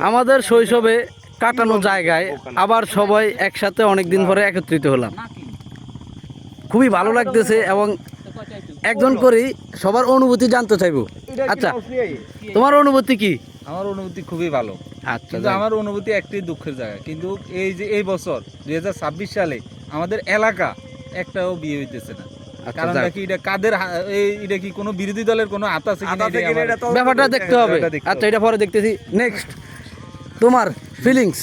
আমাদের শৈশবে কাটানো জায়গায় আবার সবাই একসাথে অনেকদিন পরে একত্রিত হলাম, খুবই ভালো লাগতেছে এবং একজন করেই সবার অনুভূতি জানতে চাইবো। আচ্ছা, তোমার অনুভূতি কি? আমার অনুভূতি খুবই ভালো। আচ্ছা, কিন্তু আমার অনুভূতি একটি দুঃখের জায়গা, কিন্তু এই যে এই বছর 2026 সালে আমাদের এলাকা একটাও বিয়ে হইতেছে না। কারণটা কি? এটা কাদের এটা কি কোনো বিরোধী দলের কোনো হাত আছে কিনা ব্যাপারটা দেখতে হবে। আচ্ছা, এটা পরে দেখতেছি। নেক্সট, তোমার ফিলিংস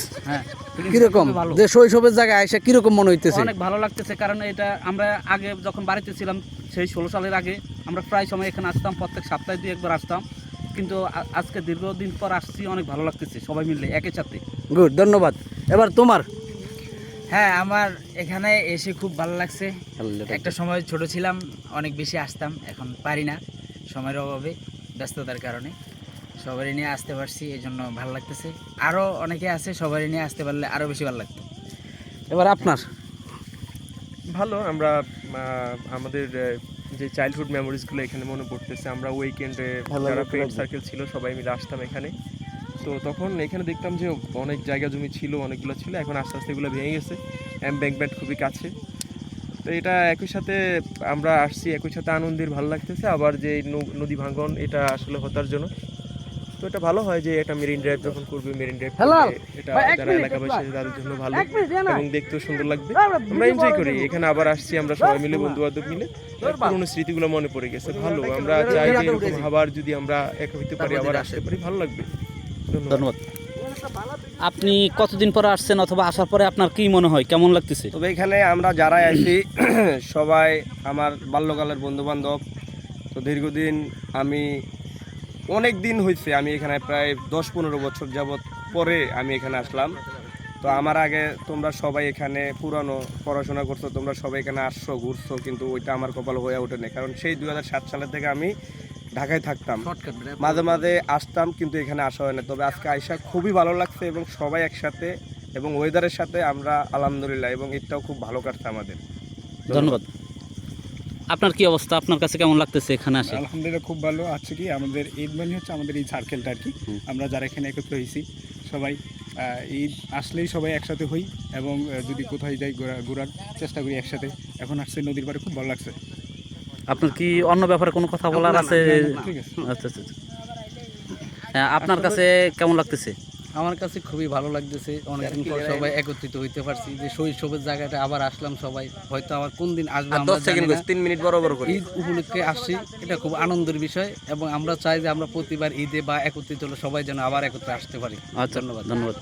কিরকম? যে শৈশবের জায়গায় এসে কিরকম মনে হইতেছে? অনেক ভালো লাগতেছে, কারণ এটা আমরা আগে যখন বাড়িতে ছিলাম সেই 16 সালের আগে আমরা প্রায় সময় এখানে আসতাম, প্রত্যেক সপ্তাহে 2-1 বার আসতাম, কিন্তু আজকে দীর্ঘদিন পর আসছি, অনেক ভালো লাগতেছে সবাই মিলে একই সাথে। গুড, ধন্যবাদ। এবার তোমার। হ্যাঁ, আমার এখানে এসে খুব ভালো লাগছে। একটা সময় ছোট ছিলাম, অনেক বেশি আসতাম, এখন পারি না সময়ের অভাবে, ব্যস্ততার কারণে। সবারই নিয়ে আসতে পারছি, এই জন্য ভালো লাগতেছে। আরও অনেকে আছে, সবারই নিয়ে আসতে পারলে আরও বেশি ভালো লাগতো। এবার আপনার। ভালো, আমরা আমাদের যে চাইল্ডহুড মেমোরিজগুলো এখানে মনে পড়তেছে। আমরা উইকেন্ডে যারা ফ্রেন্ড সার্কেল ছিল সবাই মিলে আসতাম এখানে। তো তখন এখানে দেখতাম যে অনেক জায়গা জমি ছিল, অনেকগুলো ছিল, এখন আস্তে আস্তে এগুলো ভেঙে গেছে। এমব্যাঙ্কমেন্ট খুবই কাছে, তো এটা একই সাথে আমরা আসছি, একই সাথে আনন্দের ভালো লাগতেছে। আবার যে নদী ভাঙন, এটা আসলে হতাশজনক। তো এটা ভালো হয় যে এটা মেরিন ড্রাইভ যখন করবে, মেরিন ড্রাইভ এটা যারা এলাকাবাসী তাদের জন্য ভালো এবং দেখতেও সুন্দর লাগবে। আমরা এনজয় করি এখানে, আবার আসছি আমরা সবাই মিলে, বন্ধু বান্ধব মিলে, পুরোনো স্মৃতিগুলো মনে পড়ে গেছে। ভালো, আমরা চাই যে এরকম আবার যদি আমরা এক হইতে পারি, আবার আসতে পারি, ভালো লাগবে। ধন্যবাদ। আপনি কতদিন পরে আসছেন, অথবা আসার পরে আপনার কি মনে হয়, কেমন লাগতেছে? তবে এখানে আমরা যারা আসি সবাই আমার বাল্যকালের বন্ধু বান্ধব। তো দীর্ঘদিন আমি অনেক দিন হয়েছে, আমি এখানে প্রায় 10-15 বছর যাবৎ পরে আমি এখানে আসলাম। তো আমার আগে তোমরা সবাই এখানে পুরানো পড়াশোনা করছো, তোমরা সবাই এখানে আসছো, ঘুরছো, কিন্তু ওইটা আমার কপাল হয়ে ওঠেনি। কারণ সেই 2007 সালের থেকে আমি ঢাকায় থাকতাম, মাঝে মাঝে আসতাম, কিন্তু এখানে আসা হয় না। তবে আজকে আইসা খুবই ভালো লাগছে এবং সবাই একসাথে এবং ওয়েদারের সাথে আমরা আলহামদুলিল্লাহ, এবং এটাও খুব ভালো কাটছে আমাদের। ধন্যবাদ। আপনার কি অবস্থা, আপনার কাছে কেমন লাগতেছে এখানে আসে? আলহামদুলিল্লাহ খুব ভালো। আছে কি, আমাদের ঈদ মানে হচ্ছে আমাদের এই সার্কেলটা আর কি, আমরা যারা এখানে একত্র হয়েছি সবাই ঈদ আসলেই সবাই একসাথে হই, এবং যদি কোথায় যাই ঘোরার চেষ্টা করি একসাথে। এখন আসছে নদীর পাড়ে, খুব ভালো লাগছে। আপনার কি অন্য ব্যাপারে কোনো কথা বলার আছে? ঠিক আছে। আচ্ছা আচ্ছা। হ্যাঁ, আপনার কাছে কেমন লাগতেছে? আমার কাছে খুবই ভালো লাগতেছে, অনেকদিন পর সবাই একত্রিত হইতে পারছি, যে শৈশবের জায়গাটা আবার আসলাম সবাই। হয়তো আবার কোন দিন আসবো আমরা জানি না, 3 মিনিট বরাবর করি। ঈদ উপলক্ষে আসছি, এটা খুব আনন্দের বিষয়, এবং আমরা চাই যে আমরা প্রতিবার ঈদে বা একত্রিত হলে সবাই যেন আবার একত্রে আসতে পারি। আচ্ছা, ধন্যবাদ।